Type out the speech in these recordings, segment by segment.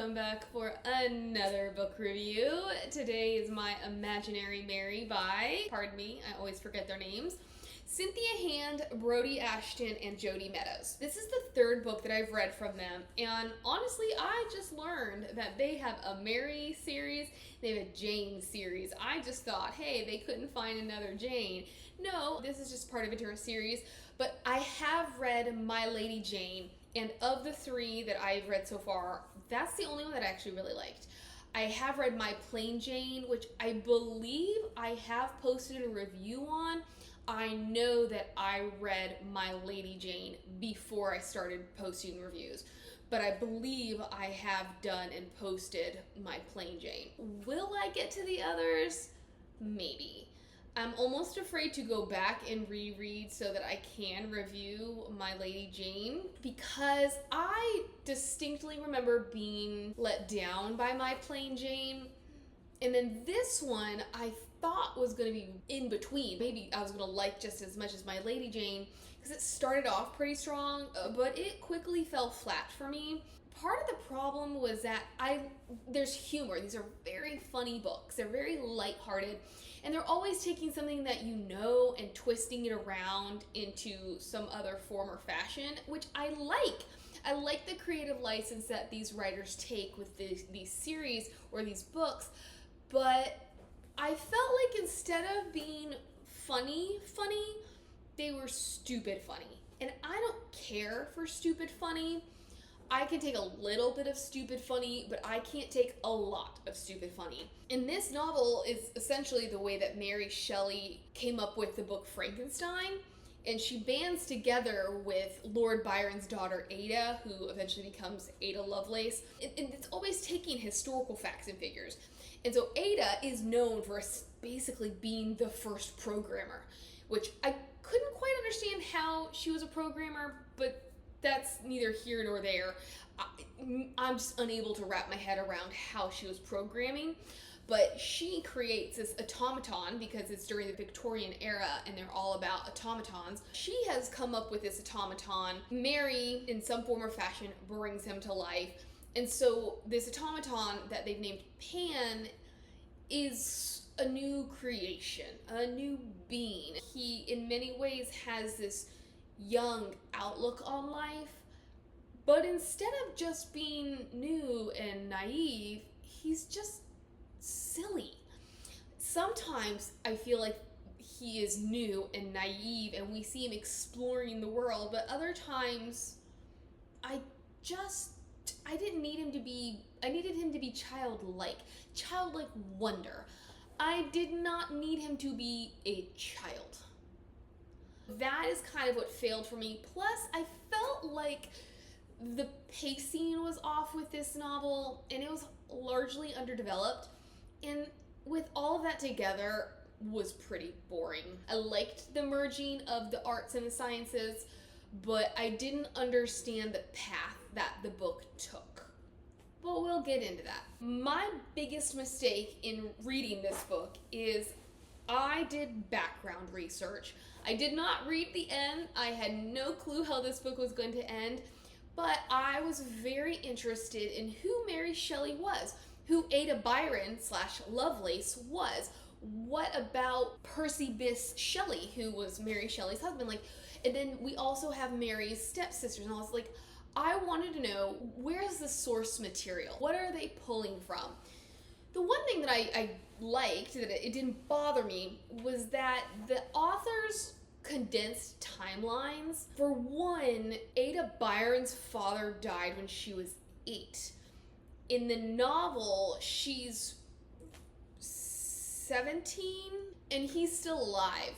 welcome back for another book review. Today is My Imaginary Mary by, pardon me, I always forget their names, Cynthia Hand, Brodi Ashton, and Jodi Meadows. This is the third book that I've read from them, and honestly, I just learned that they have a Mary series, they have a Jane series. I just thought, hey, they couldn't find another Jane. No, this is just part of a different series, but I have read My Lady Jane, and of the three that I've read so far, that's the only one that I actually really liked. I have read My Plain Jane, which I believe I have posted a review on. I know that I read My Lady Jane before I started posting reviews, but I believe I have done and posted My Plain Jane. Will I get to the others? Maybe. I'm almost afraid to go back and reread so that I can review My Lady Jane, because I distinctly remember being let down by My Plain Jane. And then this one I thought was going to be in between. Maybe I was going to like just as much as My Lady Jane, because it started off pretty strong, but it quickly fell flat for me. Part of the problem was that there's humor. These are very funny books. They're very lighthearted, and they're always taking something that you know and twisting it around into some other form or fashion, which I like. I like the creative license that these writers take with these series or these books, but I felt like instead of being funny, they were stupid funny. And I don't care for stupid funny. I can take a little bit of stupid funny, but I can't take a lot of stupid funny. And this novel is essentially the way that Mary Shelley came up with the book Frankenstein, and she bands together with Lord Byron's daughter Ada, who eventually becomes Ada Lovelace. And it's always taking historical facts and figures. And so Ada is known for basically being the first programmer, which I couldn't quite understand how she was a programmer, but that's neither here nor there. I'm just unable to wrap my head around how she was programming. But she creates this automaton, because it's during the Victorian era and they're all about automatons. She has come up with this automaton. Mary, in some form or fashion, brings him to life. And so this automaton that they've named Pan is a new creation, a new being. He, in many ways, has this young outlook on life, but instead of just being new and naive, he's just silly. Sometimes I feel like he is new and naive and we see him exploring the world, but other times I needed him to be childlike wonder. I did not need him to be a child. That is kind of what failed for me. Plus, I felt like the pacing was off with this novel, and it was largely underdeveloped. And with all of that together, was pretty boring. I liked the merging of the arts and the sciences, but I didn't understand the path that the book took. But we'll get into that. My biggest mistake in reading this book is I did background research. I did not read the end. I had no clue how this book was going to end, but I was very interested in who Mary Shelley was, who Ada Byron / Lovelace was. What about Percy Bysshe Shelley, who was Mary Shelley's husband? And then we also have Mary's stepsisters, and I was like, I wanted to know, where's the source material? What are they pulling from? The one thing that I liked, that it didn't bother me, was that the authors condensed timelines. For one, Ada Byron's father died when she was 8. In the novel, she's 17 and he's still alive.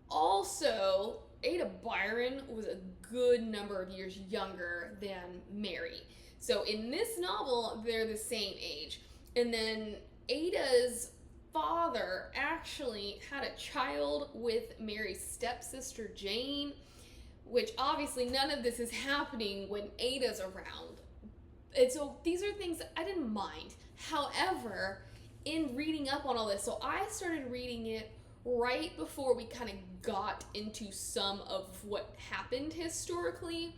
Also, Ada Byron was a good number of years younger than Mary. So in this novel, they're the same age. And then Ada's father actually had a child with Mary's stepsister Jane, which obviously none of this is happening when Ada's around. And so these are things that I didn't mind. However, in reading up on all this, so I started reading it right before we kind of got into some of what happened historically.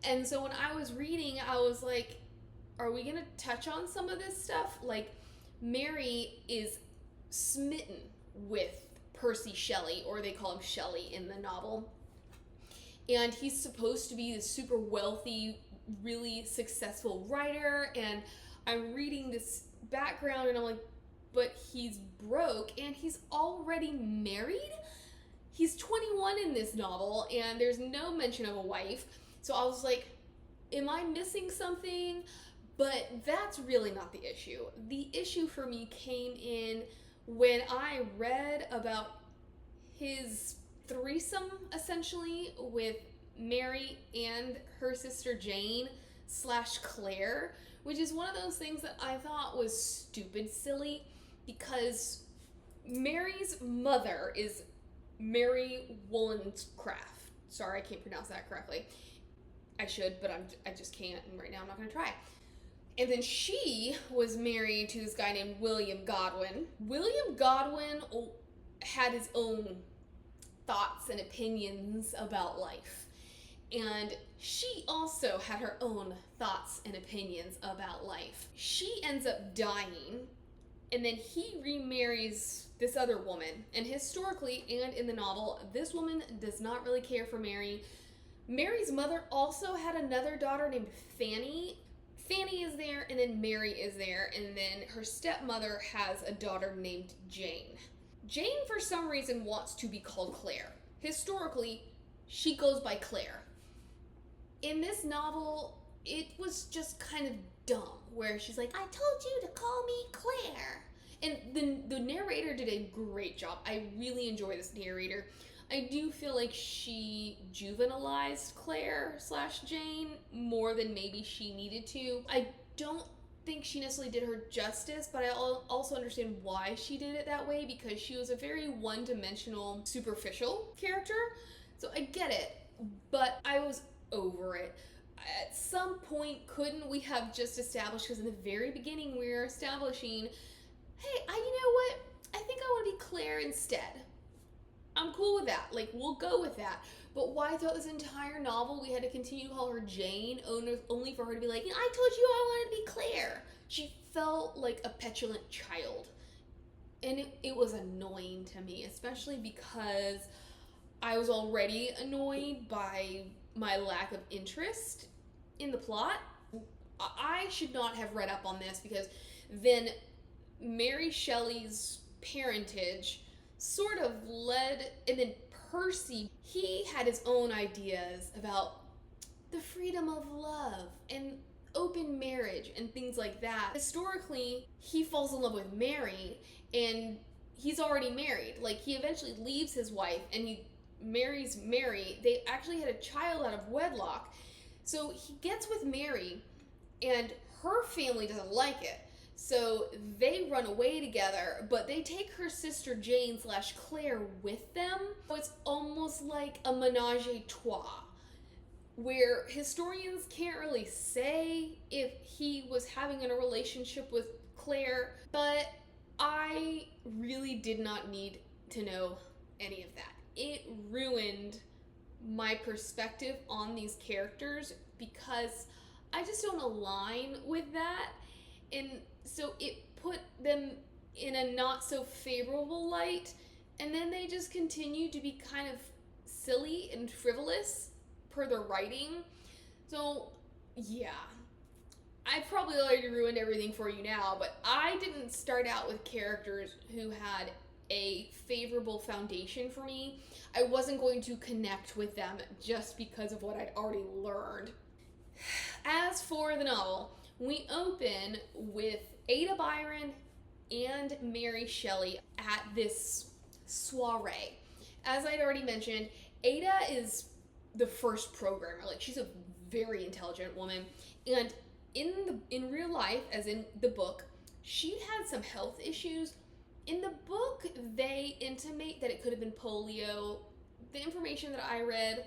And so when I was reading, I was like, are we gonna touch on some of this stuff? Like, Mary is smitten with Percy Shelley, or they call him Shelley in the novel. And he's supposed to be this super wealthy, really successful writer. And I'm reading this background and I'm like, but he's broke and he's already married? He's 21 in this novel and there's no mention of a wife. So I was like, am I missing something? But that's really not the issue. The issue for me came in when I read about his threesome, essentially, with Mary and her sister Jane / Claire, which is one of those things that I thought was stupid silly, because Mary's mother is Mary Wollstonecraft. Sorry, I can't pronounce that correctly. I should, but I just can't, and right now I'm not going to try. And then she was married to this guy named William Godwin. William Godwin had his own thoughts and opinions about life. And she also had her own thoughts and opinions about life. She ends up dying, and then he remarries this other woman. And historically, and in the novel, this woman does not really care for Mary. Mary's mother also had another daughter named Fanny. Fanny is there, and then Mary is there, and then her stepmother has a daughter named Jane. Jane, for some reason, wants to be called Claire. Historically, she goes by Claire. In this novel, it was just kind of dumb, where she's like, I told you to call me Claire. And the narrator did a great job. I really enjoy this narrator. I do feel like she juvenilized Claire / Jane more than maybe she needed to. I don't think she necessarily did her justice, but I also understand why she did it that way, because she was a very one-dimensional, superficial character. So I get it, but I was over it. At some point, couldn't we have just established, because in the very beginning we were establishing, hey, you know what? I think I want to be Claire instead. I'm cool with that. Like, we'll go with that. But why throughout this entire novel we had to continue to call her Jane, only for her to be like, I told you I wanted to be Claire. She felt like a petulant child. And it was annoying to me, especially because I was already annoyed by my lack of interest in the plot. I should not have read up on this, because then Mary Shelley's parentage sort of led, and then Percy, he had his own ideas about the freedom of love and open marriage and things like that. Historically, he falls in love with Mary, and he's already married. Like, he eventually leaves his wife and he marries Mary. They actually had a child out of wedlock. So he gets with Mary, and her family doesn't like it. So they run away together, but they take her sister Jane / Claire with them. So it's almost like a menage a trois, where historians can't really say if he was having a relationship with Claire, but I really did not need to know any of that. It ruined my perspective on these characters, because I just don't align with that. And so it put them in a not so favorable light, and then they just continue to be kind of silly and frivolous per the writing. So yeah, I probably already ruined everything for you now, but I didn't start out with characters who had a favorable foundation for me. I wasn't going to connect with them just because of what I'd already learned. As for the novel, we open with Ada Byron and Mary Shelley at this soiree. As I'd already mentioned, Ada is the first programmer. Like, she's a very intelligent woman, and in real life, as in the book, she had some health issues. In the book, they intimate that it could have been polio. The information that I read,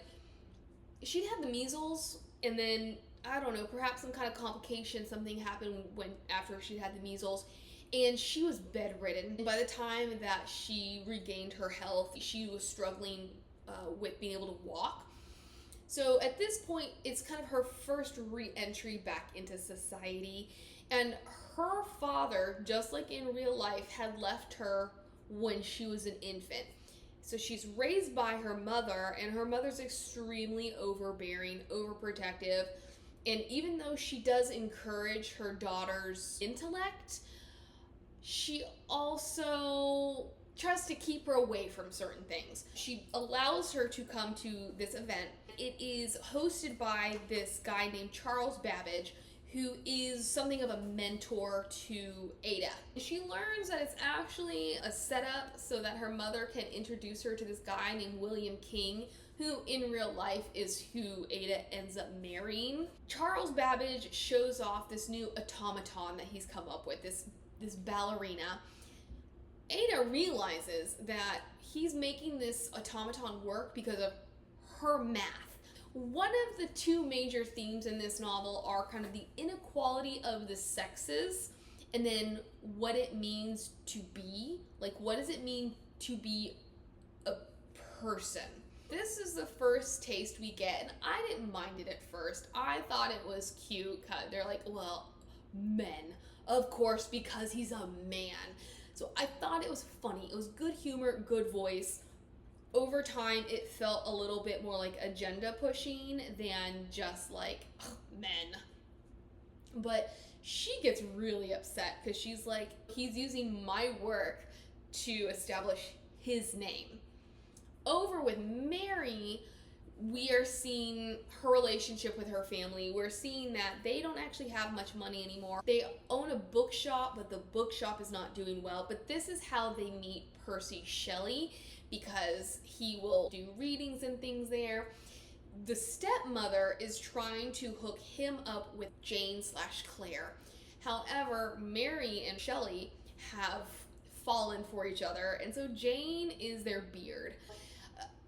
she'd had the measles, and then, I don't know, perhaps some kind of complication, something happened after she had the measles, and she was bedridden. By the time that she regained her health, she was struggling with being able to walk. So at this point, it's kind of her first re-entry back into society. And her father, just like in real life, had left her when she was an infant. So she's raised by her mother, and her mother's extremely overbearing, overprotective. And even though she does encourage her daughter's intellect, she also tries to keep her away from certain things. She allows her to come to this event. It is hosted by this guy named Charles Babbage, who is something of a mentor to Ada. She learns that it's actually a setup so that her mother can introduce her to this guy named William King, who in real life is who Ada ends up marrying. Charles Babbage shows off this new automaton that he's come up with, this ballerina. Ada realizes that he's making this automaton work because of her math. One of the two major themes in this novel are kind of the inequality of the sexes, and then what it means to be. Like, what does it mean to be a person? This is the first taste we get, and I didn't mind it at first. I thought it was cute. They're like, well, men. Of course, because he's a man. So I thought it was funny. It was good humor, good voice. Over time, it felt a little bit more like agenda pushing than just like, men. But she gets really upset because she's like, he's using my work to establish his name. Over with Mary, we are seeing her relationship with her family. We're seeing that they don't actually have much money anymore. They own a bookshop, but the bookshop is not doing well. But this is how they meet Percy Shelley, because he will do readings and things there. The stepmother is trying to hook him up with Jane/Claire. However, Mary and Shelley have fallen for each other, and so Jane is their beard.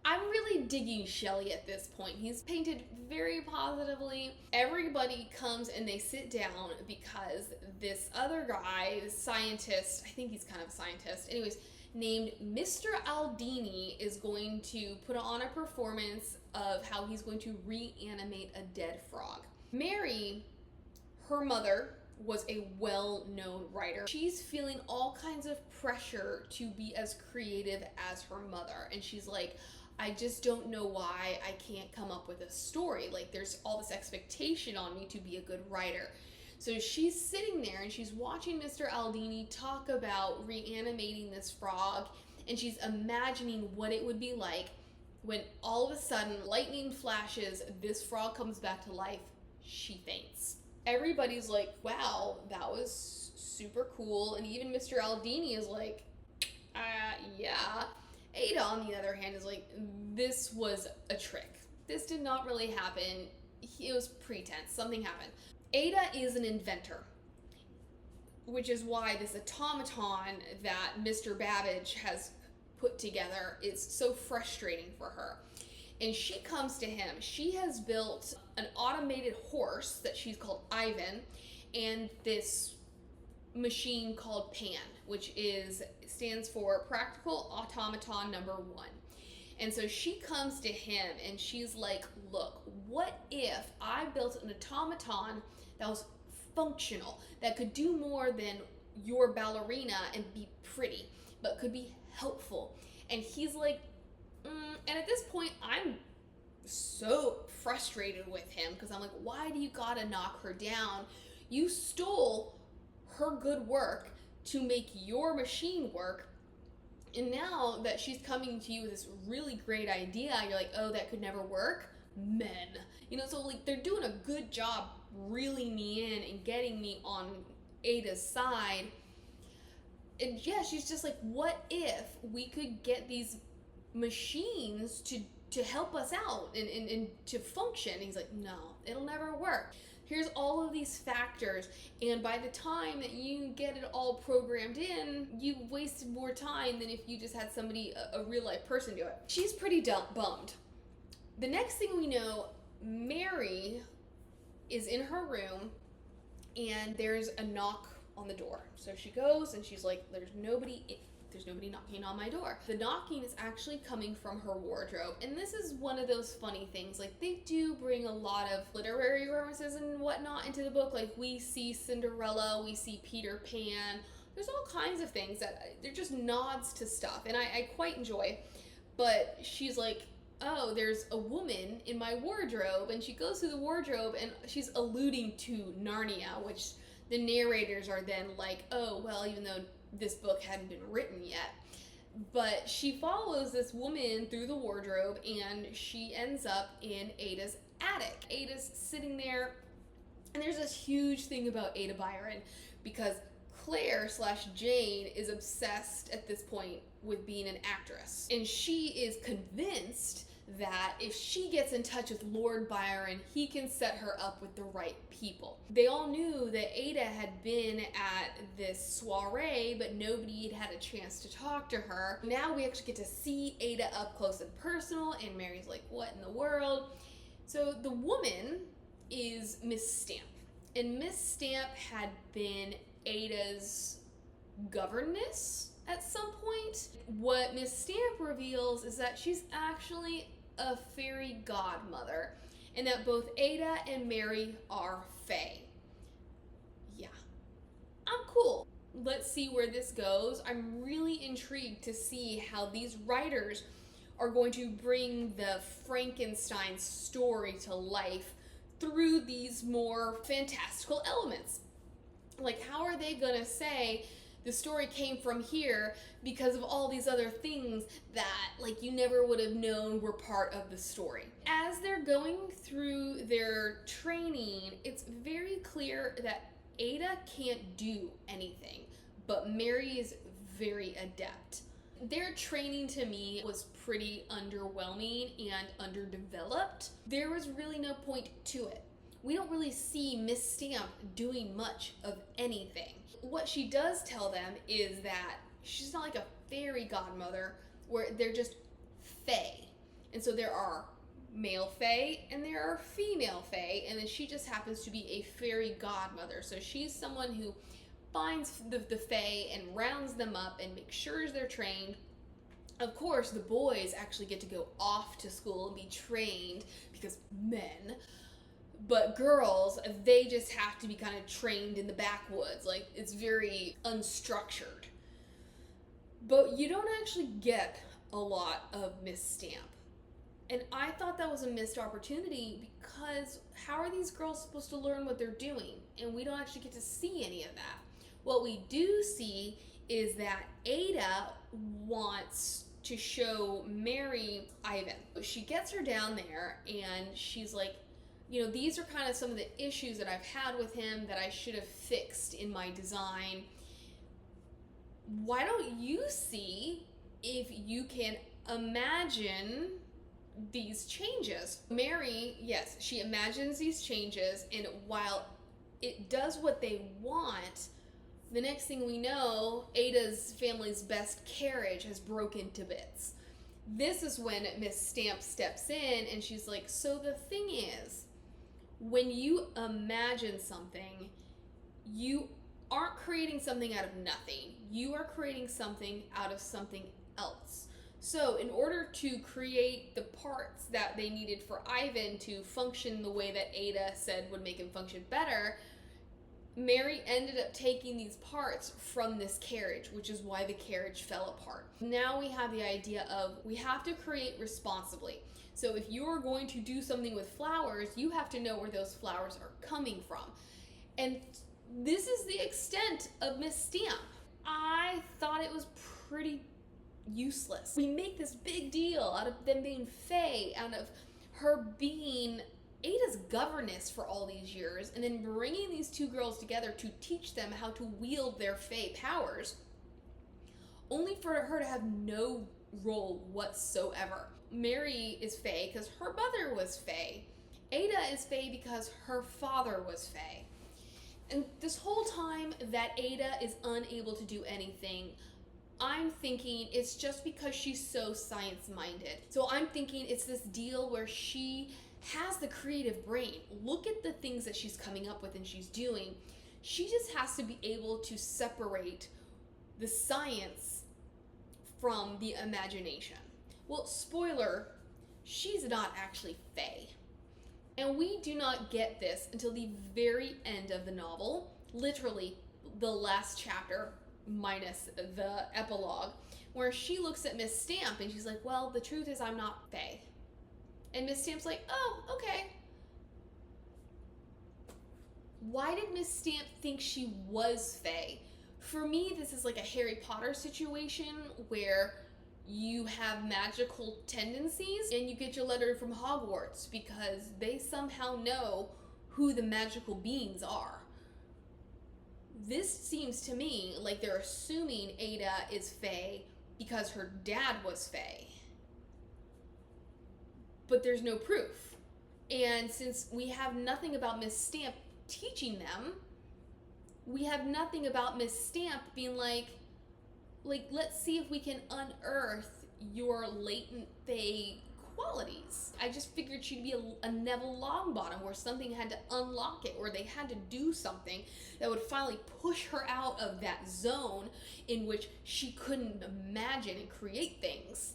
I'm really digging Shelley at this point. He's painted very positively. Everybody comes and they sit down because this other guy, this scientist, I think he's kind of a scientist, anyways, named Mr. Aldini is going to put on a performance of how he's going to reanimate a dead frog. Mary, her mother, was a well-known writer. She's feeling all kinds of pressure to be as creative as her mother, and she's like, I just don't know why I can't come up with a story. Like, there's all this expectation on me to be a good writer. So she's sitting there and she's watching Mr. Aldini talk about reanimating this frog, and she's imagining what it would be like when all of a sudden lightning flashes, this frog comes back to life, she faints. Everybody's like, wow, that was super cool. And even Mr. Aldini is like, yeah. Ada, on the other hand, is like, this was a trick. This did not really happen. It was pretense. Something happened. Ada is an inventor, which is why this automaton that Mr. Babbage has put together is so frustrating for her. And she comes to him. She has built an automated horse that she's called Ivan, and this machine called PAN, which stands for Practical Automaton Number 1. And so she comes to him and she's like, look, what if I built an automaton that was functional, that could do more than your ballerina and be pretty, but could be helpful? And he's like, and at this point, I'm so frustrated with him because I'm like, why do you gotta knock her down? You stole her good work to make your machine work, and now that she's coming to you with this really great idea, you're like, oh, that could never work? Men. So like, they're doing a good job reeling me in and getting me on Ada's side. And yeah, she's just like, what if we could get these machines to help us out and to function? And he's like, no, it'll never work. Here's all of these factors, and by the time that you get it all programmed in, you've wasted more time than if you just had somebody, a real life person, do it. She's pretty bummed. The next thing we know, Mary is in her room, and there's a knock on the door. So she goes, and she's like, there's nobody there's nobody knocking on my door. The knocking is actually coming from her wardrobe. And this is one of those funny things. Like, they do bring a lot of literary references and whatnot into the book. Like, we see Cinderella, we see Peter Pan. There's all kinds of things that they're just nods to stuff, and I quite enjoy. But she's like, oh, there's a woman in my wardrobe, and she goes through the wardrobe and she's alluding to Narnia, which the narrators are then like, oh, well, even though this book hadn't been written yet. But she follows this woman through the wardrobe, and she ends up in Ada's attic. Ada's sitting there, and there's this huge thing about Ada Byron, because Claire/Jane is obsessed at this point with being an actress. And she is convinced that if she gets in touch with Lord Byron, he can set her up with the right people. They all knew that Ada had been at this soiree, but nobody had had a chance to talk to her. Now we actually get to see Ada up close and personal, and Mary's like, what in the world? So the woman is Miss Stamp. And Miss Stamp had been Ada's governess at some point. What Miss Stamp reveals is that she's actually a fairy godmother, and that both Ada and Mary are fae. Yeah, I'm cool. Let's see where this goes. I'm really intrigued to see how these writers are going to bring the Frankenstein story to life through these more fantastical elements. Like, how are they gonna say the story came from here because of all these other things that, like, you never would have known were part of the story? As they're going through their training, it's very clear that Ada can't do anything, but Mary is very adept. Their training, to me, was pretty underwhelming and underdeveloped. There was really no point to it. We don't really see Miss Stamp doing much of anything. What she does tell them is that she's not like a fairy godmother, where they're just fae. And so there are male fae and there are female fae, and then she just happens to be a fairy godmother. So she's someone who finds the fae and rounds them up and makes sure they're trained. Of course, the boys actually get to go off to school and be trained because men. But girls, they just have to be kind of trained in the backwoods. Like, it's very unstructured. But you don't actually get a lot of Miss Stamp. And I thought that was a missed opportunity, because how are these girls supposed to learn what they're doing? And we don't actually get to see any of that. What we do see is that Ada wants to show Mary Ivan. She gets her down there and she's like, you know, these are kind of some of the issues that I've had with him that I should have fixed in my design. Why don't you see if you can imagine these changes? Mary, yes, she imagines these changes, and while it does what they want, the next thing we know, Ada's family's best carriage has broken to bits. This is when Miss Stamp steps in and she's like, so the thing is, when you imagine something, you aren't creating something out of nothing. You are creating something out of something else. So in order to create the parts that they needed for Ivan to function the way that Ada said would make him function better, Mary ended up taking these parts from this carriage, which is why the carriage fell apart. Now we have the idea of, we have to create responsibly. So if you're going to do something with flowers, you have to know where those flowers are coming from. And this is the extent of Miss Stamp. I thought it was pretty useless. We make this big deal out of them being fae, out of her being Ada's governess for all these years, and then bringing these two girls together to teach them how to wield their fae powers, only for her to have no role whatsoever. Mary is fae because her mother was fae. Ada is fae because her father was fae. And this whole time that Ada is unable to do anything, I'm thinking it's just because she's so science-minded. So I'm thinking it's this deal where she has the creative brain. Look at the things that she's coming up with and she's doing. She just has to be able to separate the science from the imagination. Well, spoiler, she's not actually fae. And we do not get this until the very end of the novel, literally the last chapter minus the epilogue, where she looks at Miss Stamp and she's like, well, the truth is I'm not fae. And Miss Stamp's like, oh, okay. Why did Miss Stamp think she was fae? For me, this is like a Harry Potter situation where you have magical tendencies and you get your letter from Hogwarts because they somehow know who the magical beings are. This seems to me like they're assuming Ada is fae because her dad was fae. But there's no proof. And since we have nothing about Miss Stamp teaching them, we have nothing about Miss Stamp being like, let's see if we can unearth your latent fae qualities. I just figured she'd be a Neville Longbottom where something had to unlock it, or they had to do something that would finally push her out of that zone in which she couldn't imagine and create things.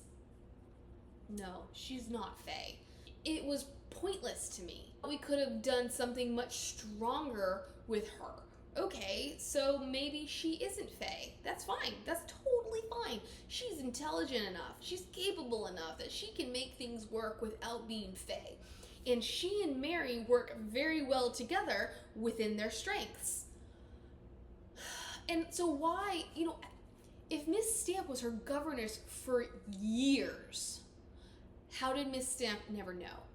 No, she's not fae. It was pointless to me. We could have done something much stronger with her. Okay, so maybe she isn't fae. That's fine. That's totally fine. She's intelligent enough. She's capable enough that she can make things work without being fae. And she and Mary work very well together within their strengths. And so why, if Miss Stamp was her governess for years, how did Miss Stamp never know?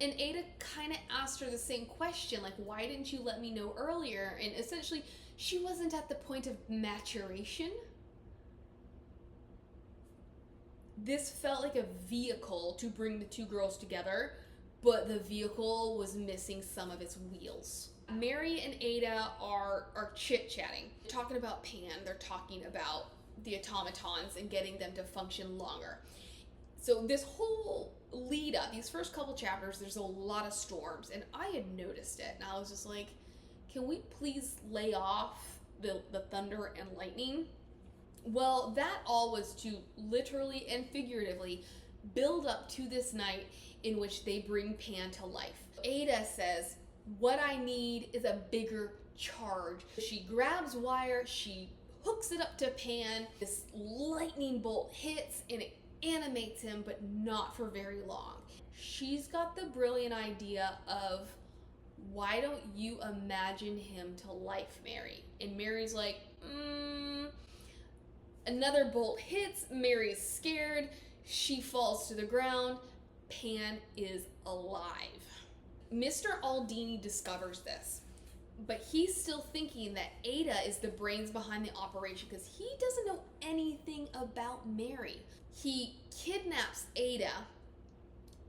And Ada kind of asked her the same question, like, why didn't you let me know earlier? And essentially, she wasn't at the point of maturation. This felt like a vehicle to bring the two girls together, but the vehicle was missing some of its wheels. Mary and Ada are chit-chatting, talking about Pan. They're talking about the automatons and getting them to function longer. So this whole lead up, these first couple chapters, there's a lot of storms, and I had noticed it, and I was just like, can we please lay off the thunder and lightning? Well, that all was to literally and figuratively build up to this night in which they bring Pan to life. Ada says, what I need is a bigger charge. She grabs wire, she hooks it up to Pan, this lightning bolt hits, and it animates him, but not for very long. She's got the brilliant idea of, why don't you imagine him to life, Mary? And Mary's like, Another bolt hits, Mary's scared, she falls to the ground, Pan is alive. Mr. Aldini discovers this, but he's still thinking that Ada is the brains behind the operation because he doesn't know anything about Mary. He kidnaps Ada,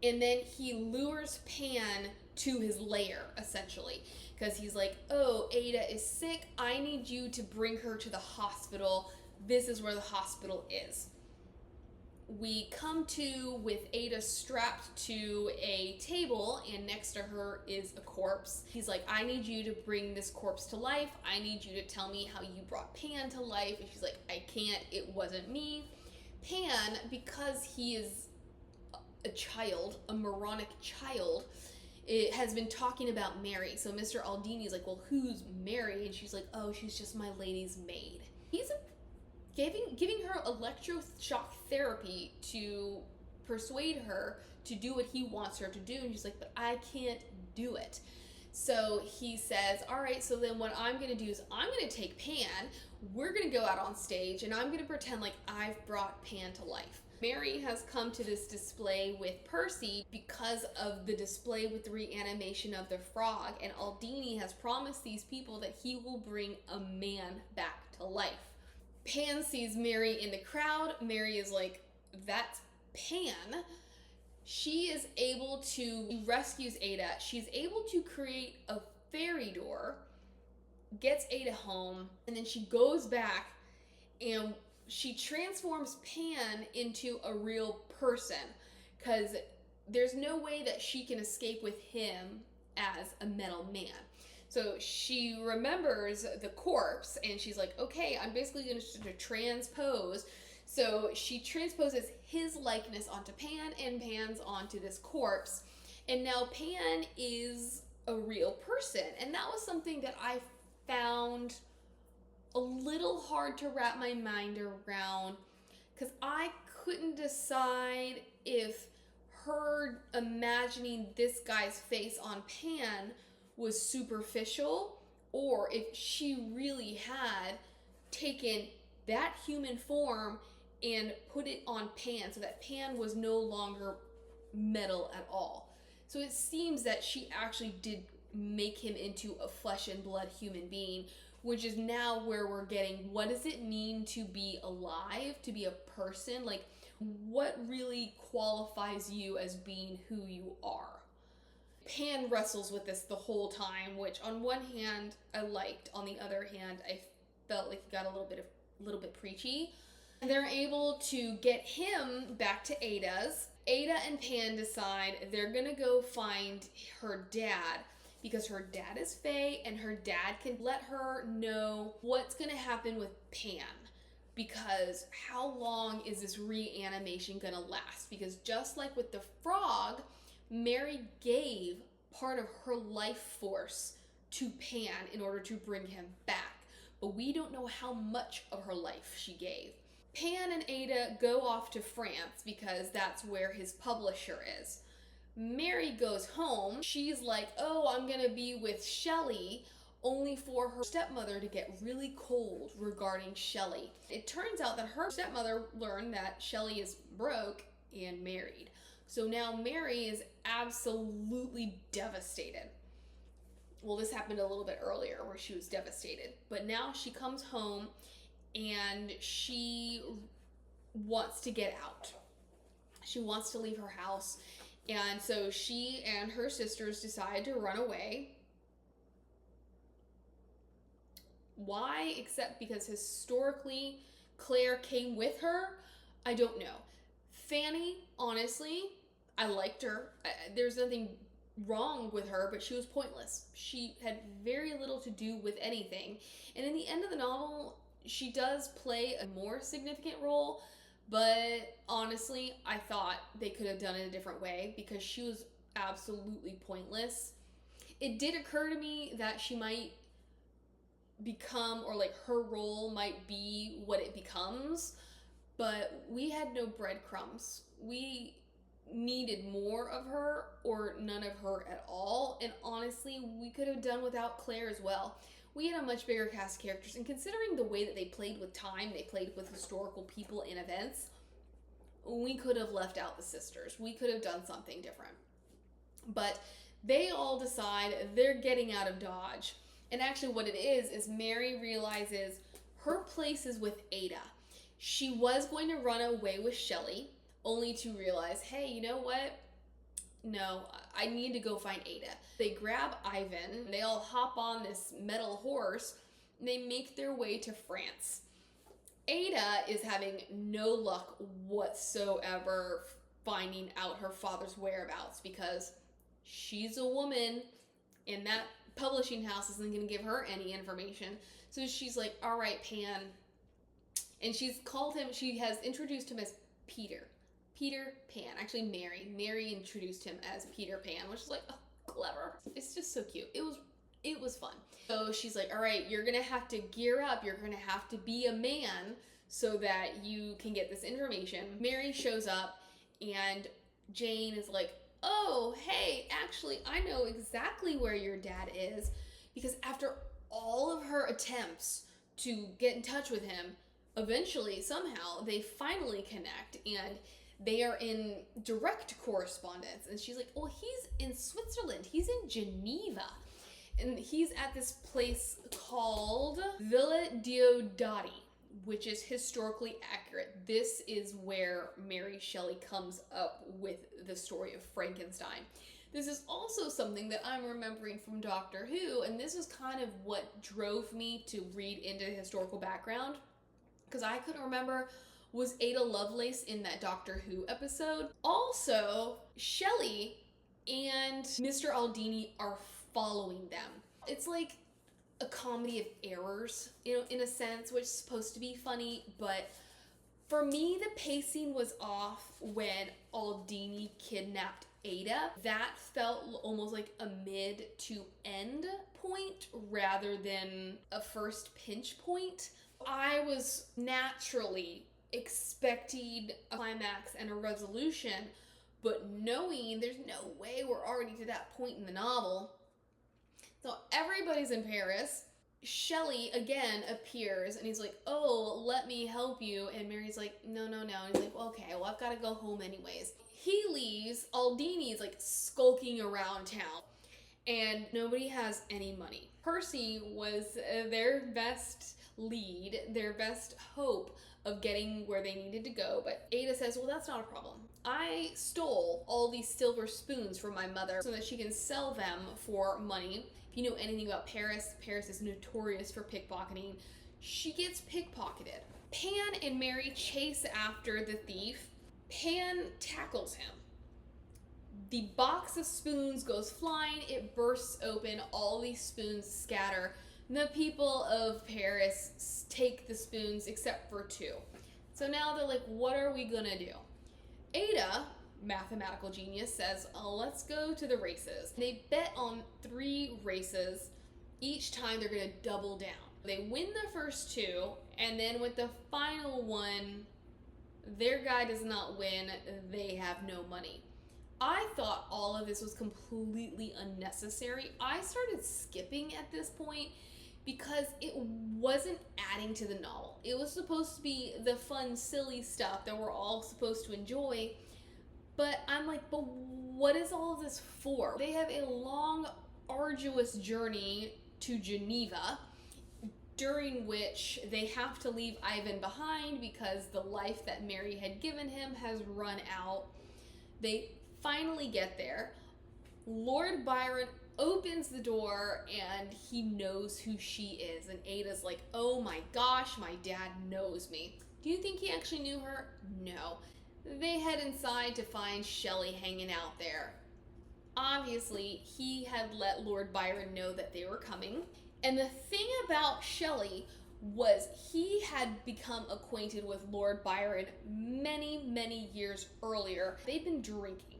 and then he lures Pan to his lair, essentially, because he's like, oh, Ada is sick, I need you to bring her to the hospital. This is where the hospital is. We come to with Ada strapped to a table, and next to her is a corpse. He's like, I need you to bring this corpse to life. I need you to tell me how you brought Pan to life. And she's like, I can't, it wasn't me. Pan, because he is a child, a moronic child, it has been talking about Mary. So Mr. Aldini is like, well, who's Mary? And she's like, oh, she's just my lady's maid. He's giving her electroshock therapy to persuade her to do what he wants her to do. And she's like, but I can't do it. So he says, all right, so then what I'm going to do is I'm going to take Pan, we're going to go out on stage, and I'm going to pretend like I've brought Pan to life. Mary has come to this display with Percy because of the display with the reanimation of the frog, and Aldini has promised these people that he will bring a man back to life. Pan sees Mary in the crowd. Mary is like, that's Pan. She is able to, rescues Ada. She's able to create a fairy door, gets Ada home, and then she goes back and she transforms Pan into a real person, because there's no way that she can escape with him as a metal man. So she remembers the corpse, and she's like, okay, I'm basically going to transpose So she transposes his likeness onto Pan and Pan's onto this corpse. And now Pan is a real person. And that was something that I found a little hard to wrap my mind around, because I couldn't decide if her imagining this guy's face on Pan was superficial, or if she really had taken that human form and put it on Pan so that Pan was no longer metal at all. So it seems that she actually did make him into a flesh and blood human being, which is now where we're getting, what does it mean to be alive, to be a person? Like, what really qualifies you as being who you are? Pan wrestles with this the whole time, which on one hand I liked, on the other hand I felt like it got a little bit preachy. And they're able to get him back to Ada's. Ada and Pan decide they're gonna go find her dad, because her dad is Fae and her dad can let her know what's gonna happen with Pan. Because how long is this reanimation gonna last? Because just like with the frog, Mary gave part of her life force to Pan in order to bring him back. But we don't know how much of her life she gave. Pan and Ada go off to France because that's where his publisher is. Mary goes home. She's like, oh, I'm gonna be with Shelley, only for her stepmother to get really cold regarding Shelley. It turns out that her stepmother learned that Shelley is broke and married. So now Mary is absolutely devastated. Well, this happened a little bit earlier where she was devastated. But now she comes home and she wants to get out. She wants to leave her house. And so she and her sisters decide to run away. Why? Except because historically Claire came with her? I don't know. Fanny, honestly, I liked her. There's nothing wrong with her, but she was pointless. She had very little to do with anything. And in the end of the novel, she does play a more significant role, but honestly, I thought they could have done it a different way because she was absolutely pointless. It did occur to me that she might become, or like her role might be what it becomes, but we had no breadcrumbs. We needed more of her or none of her at all, and honestly, we could have done without Claire as well. We had a much bigger cast of characters, and considering the way that they played with time, they played with historical people and events, we could have left out the sisters. We could have done something different. But they all decide they're getting out of Dodge. And actually what it is Mary realizes her place is with Ada. She was going to run away with Shelley, only to realize, hey, you know what? No, I need to go find Ada. They grab Ivan, they all hop on this metal horse, and they make their way to France. Ada is having no luck whatsoever finding out her father's whereabouts because she's a woman and that publishing house isn't going to give her any information. So she's like, all right, Pan. And she's called him, she has introduced him as Peter Pan. Actually, Mary introduced him as Peter Pan, which is like, oh, clever. It's just so cute. It was fun. So she's like, all right, you're gonna have to gear up. You're gonna have to be a man so that you can get this information. Mary shows up and Jane is like, oh, hey, actually, I know exactly where your dad is, because after all of her attempts to get in touch with him, eventually, somehow, they finally connect and they are in direct correspondence. And she's like, well, he's in Switzerland. He's in Geneva. And he's at this place called Villa Diodati, which is historically accurate. This is where Mary Shelley comes up with the story of Frankenstein. This is also something that I'm remembering from Doctor Who, and this is kind of what drove me to read into the historical background, because I couldn't remember, was Ada Lovelace in that Doctor Who episode? Also, Shelley and Mr. Aldini are following them. It's like a comedy of errors, in a sense, which is supposed to be funny, but For me, the pacing was off when Aldini kidnapped Ada. That felt almost like a mid to end point rather than a first pinch point. I was naturally expecting a climax and a resolution, but knowing there's no way we're already to that point in the novel. So everybody's in Paris. Shelley again appears and he's like, oh, let me help you. And Mary's like, no. And he's like, well, okay, well, I've got to go home anyways. He leaves. Aldini's like skulking around town and nobody has any money. Percy was their best lead, their best hope of getting where they needed to go. But Ada says, well, that's not a problem. I stole all these silver spoons from my mother so that she can sell them for money. If you know anything about Paris, Paris is notorious for pickpocketing. She gets pickpocketed. Pan and Mary chase after the thief. Pan tackles him. The box of spoons goes flying. It bursts open. All these spoons scatter. The people of Paris take the spoons except for 2. So now they're like, what are we gonna do? Ada, mathematical genius, says, oh, let's go to the races. They bet on 3 races. Each time they're gonna double down. They win the first 2, and then with the final one, their guy does not win. They have no money. I thought all of this was completely unnecessary. I started skipping at this point because it wasn't adding to the novel. It was supposed to be the fun, silly stuff that we're all supposed to enjoy. But I'm like, but what is all of this for? They have a long, arduous journey to Geneva, during which they have to leave Ivan behind because the life that Mary had given him has run out. They finally get there. Lord Byron opens the door and he knows who she is. And Ada's like, oh my gosh, my dad knows me. Do you think he actually knew her? No. They head inside to find Shelley hanging out there. Obviously, he had let Lord Byron know that they were coming. And the thing about Shelley was he had become acquainted with Lord Byron many, many years earlier. They'd been drinking.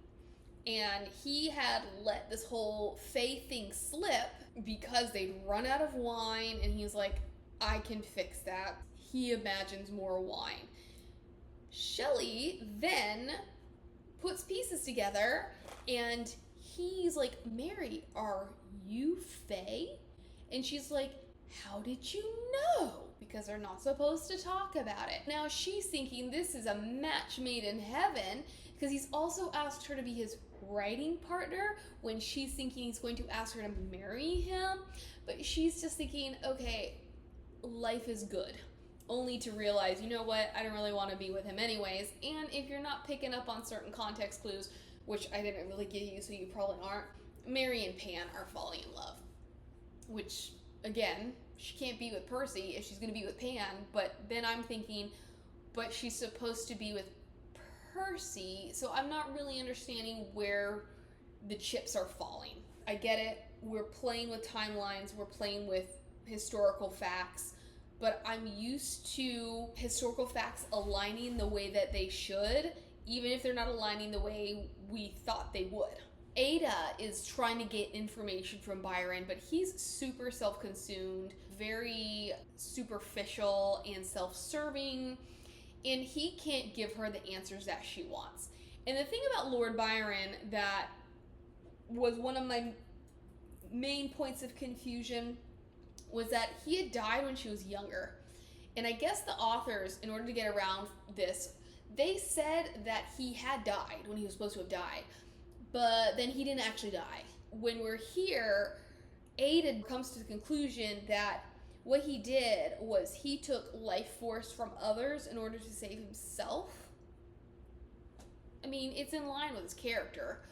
And he had let this whole Faye thing slip because they'd run out of wine, and he's like, I can fix that. He imagines more wine. Shelley then puts pieces together, and he's like, Mary, are you Faye? And she's like, how did you know? Because they're not supposed to talk about it. Now she's thinking this is a match made in heaven because he's also asked her to be his writing partner when she's thinking he's going to ask her to marry him. But she's just thinking, okay, life is good. Only to realize, you know what, I don't really want to be with him anyways. And if you're not picking up on certain context clues, which I didn't really give you, so you probably aren't, Mary and Pan are falling in love. Which, again, she can't be with Percy if she's going to be with Pan. But then I'm thinking, but she's supposed to be with Percy, so I'm not really understanding where the chips are falling. I get it. We're playing with timelines. We're playing with historical facts. But I'm used to historical facts aligning the way that they should, even if they're not aligning the way we thought they would. Ada is trying to get information from Byron, but he's super self-consumed, very superficial and self-serving, and he can't give her the answers that she wants. And the thing about Lord Byron that was one of my main points of confusion was that he had died when she was younger. And I guess the authors, in order to get around this, they said that he had died when he was supposed to have died. But then he didn't actually die. When we're here, Ada comes to the conclusion that what he did was he took life force from others in order to save himself. I mean, it's in line with his character,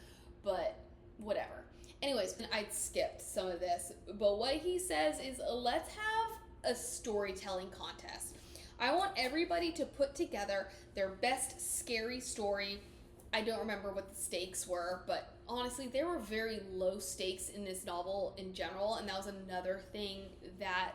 but whatever. Anyways, I skipped some of this, but what he says is, let's have a storytelling contest. I want everybody to put together their best scary story. I don't remember what the stakes were, but honestly, there were very low stakes in this novel in general, and that was another thing that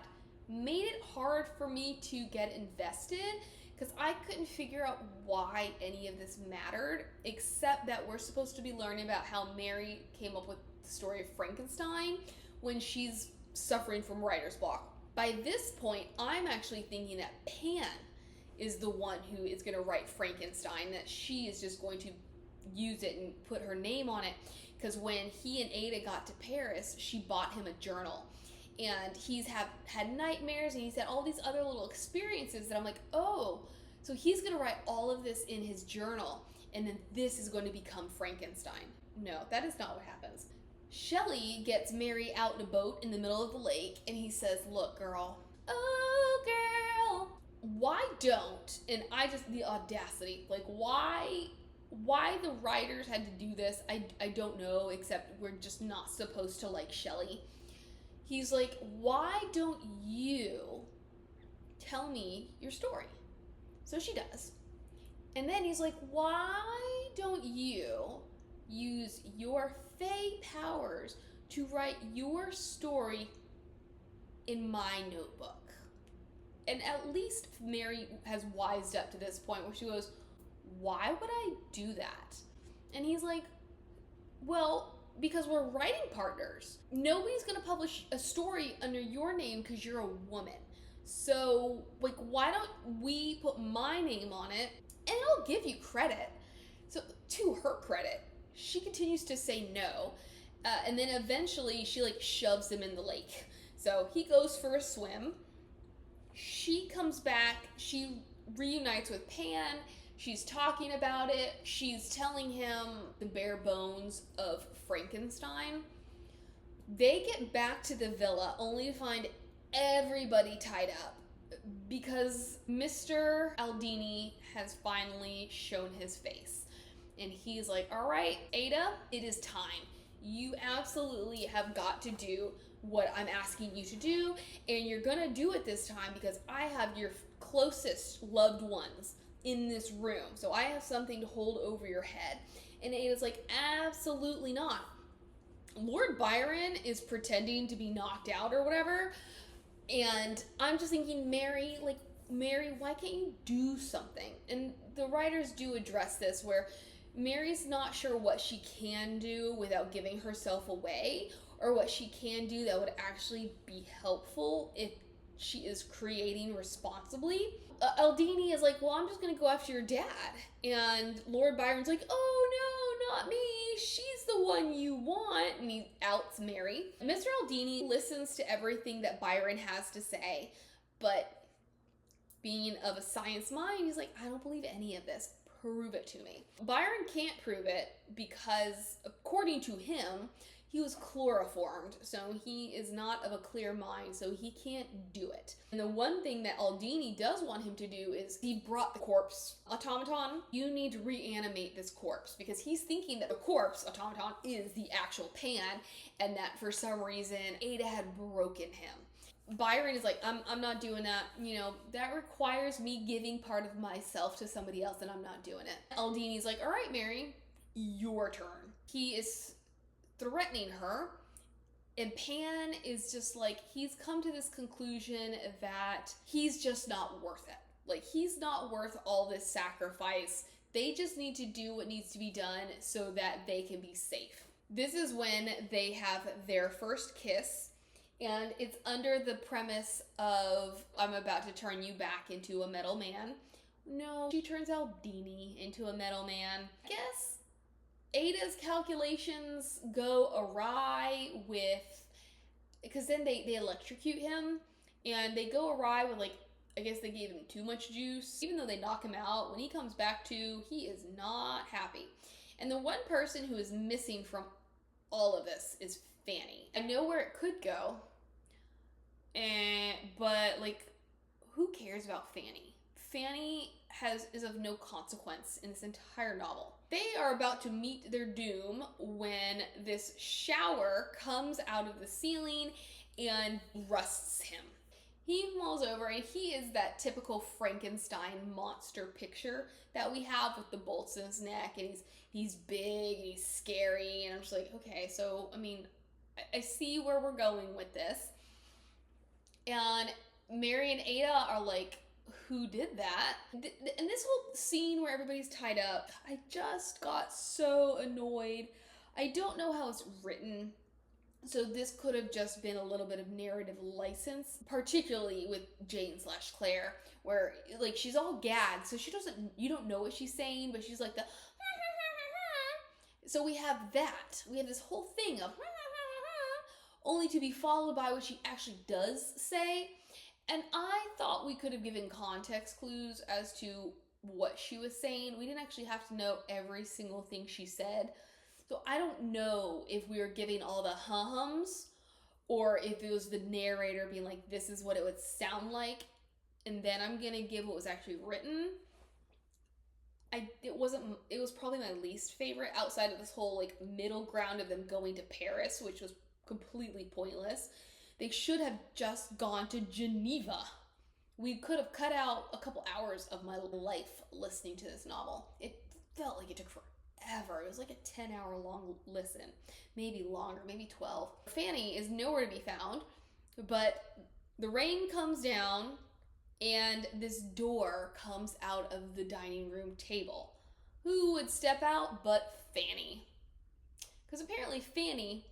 made it hard for me to get invested, because I couldn't figure out why any of this mattered, except that we're supposed to be learning about how Mary came up with the story of Frankenstein when she's suffering from writer's block. By this point, I'm actually thinking that Pan is the one who is going to write Frankenstein, that she is just going to use it and put her name on it, because when he and Ada got to Paris, she bought him a journal. And he's had nightmares, and he's had all these other little experiences that I'm like, oh, so he's going to write all of this in his journal, and then this is going to become Frankenstein. No, that is not what happens. Shelley gets Mary out in a boat in the middle of the lake, and he says, look, girl, oh, girl, why don't, and the audacity, like, why the writers had to do this, I don't know, except we're just not supposed to like Shelley. He's like, why don't you tell me your story? So she does. And then he's like, why don't you use your fae powers to write your story in my notebook? And at least Mary has wised up to this point where she goes, why would I do that? And he's like, well, because we're writing partners. Nobody's gonna publish a story under your name because you're a woman. So, like, why don't we put my name on it and I'll give you credit? So, to her credit, she continues to say no. And then eventually she, like, shoves him in the lake. So, he goes for a swim. She comes back. She reunites with Pan. She's talking about it. She's telling him the bare bones of Frankenstein. They get back to the villa only to find everybody tied up because Mr. Aldini has finally shown his face. And he's like, all right, Ada, it is time. You absolutely have got to do what I'm asking you to do, and you're gonna do it this time because I have your closest loved ones in this room, so I have something to hold over your head. And Ada's like, absolutely not. Lord Byron is pretending to be knocked out or whatever, and I'm just thinking, Mary, why can't you do something? And the writers do address this, where Mary's not sure what she can do without giving herself away, or what she can do that would actually be helpful if she is creating responsibly. Aldini is like, well, I'm just going to go after your dad. And Lord Byron's like, oh, no, not me. She's the one you want. And he outs Mary. Mr. Aldini listens to everything that Byron has to say, but being of a science mind, he's like, I don't believe any of this. Prove it to me. Byron can't prove it because, according to him, he was chloroformed, so he is not of a clear mind, so he can't do it. And the one thing that Aldini does want him to do is he brought the corpse automaton. You need to reanimate this corpse, because he's thinking that the corpse automaton is the actual Pan, and that for some reason Ada had broken him. Byron is like, I'm not doing that. You know, that requires me giving part of myself to somebody else, and I'm not doing it. Aldini's like, all right, Mary, your turn. He is threatening her, and Pan is just like, he's come to this conclusion that he's just not worth it. Like, he's not worth all this sacrifice. They just need to do what needs to be done so that they can be safe. This is when they have their first kiss, and it's under the premise of, I'm about to turn you back into a metal man. No, she turns Aldini into a metal man. I guess Ada's calculations go awry because then they electrocute him, and they go awry with, like, I guess they gave him too much juice. Even though they knock him out, when he comes back to, he is not happy. And the one person who is missing from all of this is Fanny. I know where it could go, but, like, who cares about Fanny? Fanny is of no consequence in this entire novel. They are about to meet their doom when this shower comes out of the ceiling and rusts him. He falls over, and he is that typical Frankenstein monster picture that we have with the bolts in his neck, and he's big and he's scary, and I'm just like, okay, so, I mean, I see where we're going with this. And Mary and Ada are like, who did that. And this whole scene where everybody's tied up, I just got so annoyed. I don't know how it's written. So this could have just been a little bit of narrative license, particularly with Jane/Claire, where like she's all gagged, so you don't know what she's saying, but she's like the so we have that. We have this whole thing of only to be followed by what she actually does say. And I thought we could have given context clues as to what she was saying. We didn't actually have to know every single thing she said. So I don't know if we were giving all the hums or if it was the narrator being like, this is what it would sound like. And then I'm going to give what was actually written. It was probably my least favorite outside of this whole like middle ground of them going to Paris, which was completely pointless. They should have just gone to Geneva. We could have cut out a couple hours of my life listening to this novel. It felt like it took forever. It was like a 10-hour long listen, maybe longer, maybe 12. Fanny is nowhere to be found, but the rain comes down and this door comes out of the dining room table. Who would step out but Fanny? Because apparently Fanny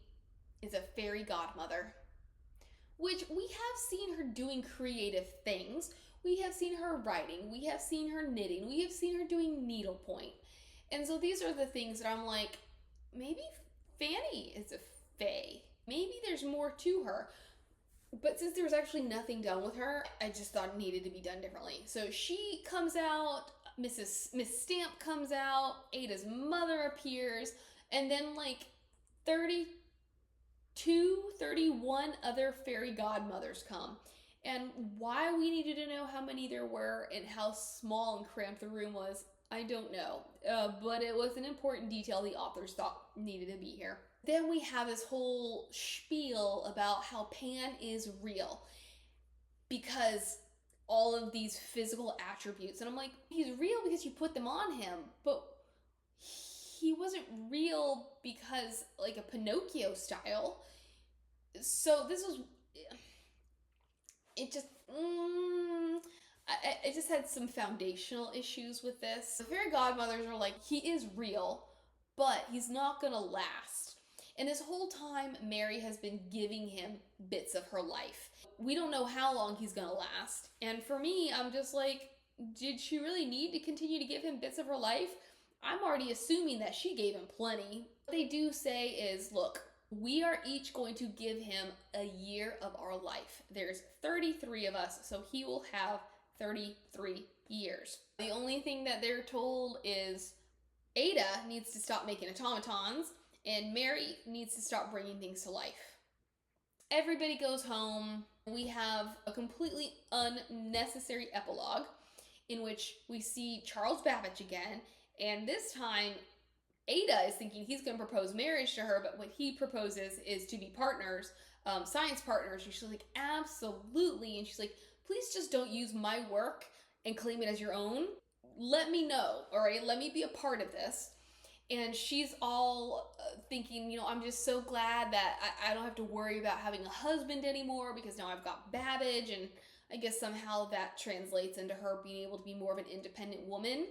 is a fairy godmother, which we have seen her doing creative things. We have seen her writing. We have seen her knitting. We have seen her doing needlepoint. And so these are the things that I'm like, maybe Fanny is a fae. Maybe there's more to her. But since there was actually nothing done with her, I just thought it needed to be done differently. So she comes out, Miss Stamp comes out, Ada's mother appears, and then like 31 other fairy godmothers come. And why we needed to know how many there were and how small and cramped the room was, I don't know. But it was an important detail the authors thought needed to be here. Then we have this whole spiel about how Pan is real because all of these physical attributes. And I'm like, he's real because you put them on him, but he wasn't real because like a Pinocchio style. So this was, it just, I just had some foundational issues with this. The fairy godmothers are like, he is real, but he's not gonna last. And this whole time, Mary has been giving him bits of her life. We don't know how long he's gonna last. And for me, I'm just like, did she really need to continue to give him bits of her life? I'm already assuming that she gave him plenty. What they do say is, look, we are each going to give him a year of our life. There's 33 of us, so he will have 33 years. The only thing that they're told is Ada needs to stop making automatons and Mary needs to stop bringing things to life. Everybody goes home. We have a completely unnecessary epilogue in which we see Charles Babbage again, and this time Ada is thinking he's going to propose marriage to her, but what he proposes is to be partners, science partners. And she's like, absolutely. And she's like, please just don't use my work and claim it as your own. Let me know, all right? Let me be a part of this. And she's all thinking, you know, I'm just so glad that I don't have to worry about having a husband anymore because now I've got Babbage. And I guess somehow that translates into her being able to be more of an independent woman.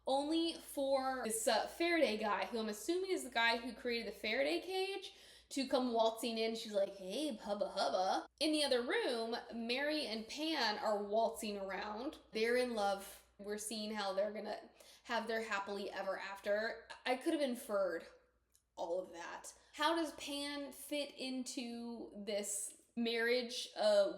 Only for this Faraday guy, who I'm assuming is the guy who created the Faraday cage, to come waltzing in. She's like, hey, hubba hubba. In the other room, Mary and Pan are waltzing around. They're in love. We're seeing how they're gonna have their happily ever after. I could have inferred all of that. How does Pan fit into this marriage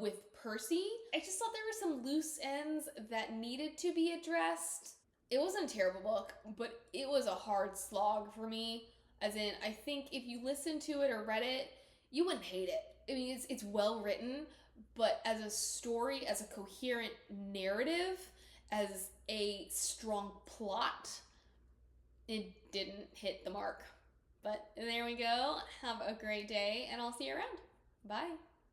with Percy? I just thought there were some loose ends that needed to be addressed. It wasn't a terrible book, but it was a hard slog for me. As in, I think if you listened to it or read it, you wouldn't hate it. I mean, it's well written, but as a story, as a coherent narrative, as a strong plot, it didn't hit the mark. But there we go. Have a great day, and I'll see you around. Bye.